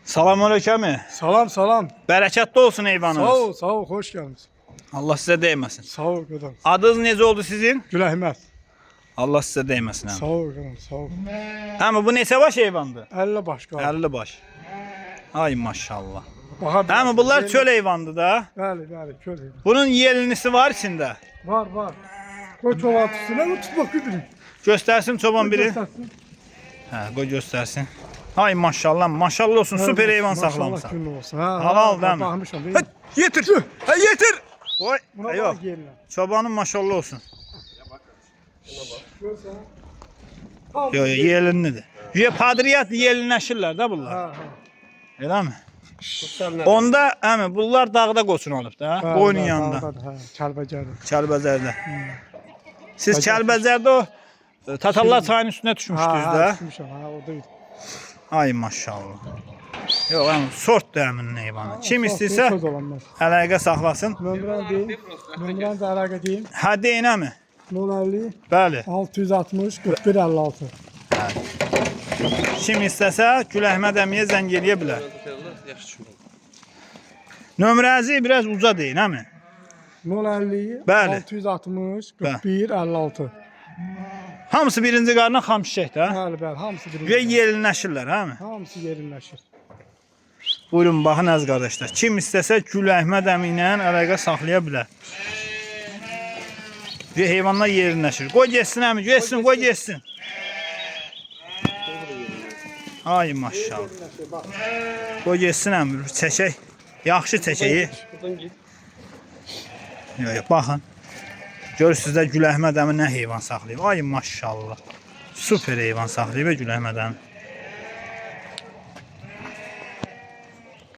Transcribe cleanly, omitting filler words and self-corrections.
Selamünaleyküm. Salam salam. Bereketli olsun eyvanınız. Sağ ol, hoş geldiniz. Allah size değmesin. Sağ ol kadın. Adınız necə oldu sizin? Güləhmət. Allah size değmesin. Sağ ol kadın, sağ ol. Ama bu neçə baş heyvandır? 50 başqa. 50 baş. Ay maşallah. Baxa Ama bunlar çöl heyvandır da. Bəli, bəli, köl. Bunun yelinisi var içinde. Var, var. Qoy çoğaltısına mı tutmaq bilmirim. Göstersin çoban biri. Hə, qoy göstersin. Ay maşallah, maşallah olsun. Süper heyvan saxlamısan. Maşallah günü olsun. Halal değil mi? Baxmışam. Hə, yetir. Hə, yetir. Oy, Buna yox. bak yerine. Çobanın maşallah olsun. Görsən. Yox, yox, yelinlidir. Padriyat yelinləşirlər də bunlar. Ha, ha. Elə mi? Onda əmi bunlar dağda qoçun olub da, qoyunun yanında. Ha, Kəlbəcərdə. Kəlbəzərdə. Siz Kəlbəzərdə o Tatarlar çayının üstünə düşmüşdünüz Ha, də. düşmüşəm, ha, oradaydı. Ay maşallah. Yox, əmi sortdur əminin heyvanı. Kim istəyirsə Söz olanlar. əlaqə saxlasın. Nömrəni deyim. Nömrəni də əlaqə deyim. Hə deyin əmi. 050 Bəli. 660 41 56. Kim istəsə Gül Əhməd əmiyə zəng eləyə bilər. Nömrənizi biraz uca deyin əmi. 050 Bəli. 660 41 56. Hamısı birinci qarına xam çiçək də. Bəli, bəli, hamısı birinci. Və yerinləşirlər, hə mi? Hamısı yerinləşir. Buyurun, baxın əziz qardaşlar. Kim istəsə Gül Əhməd əmi ilə əlaqə saxlaya bilər. Və heyvanlar yerinləşir. Qoy getsin əmi, getsin, qoy getsin. Ay maşallah. Qoy getsin əmi, çəkək. Yaxşı çəkəyi. Yox, yox, baxın. Görürsünüz də Gül Əhməd əmi nə heyvan saxlayıb. Ay maşallah. Super heyvan saxlayıb Gül Əhməd əmi.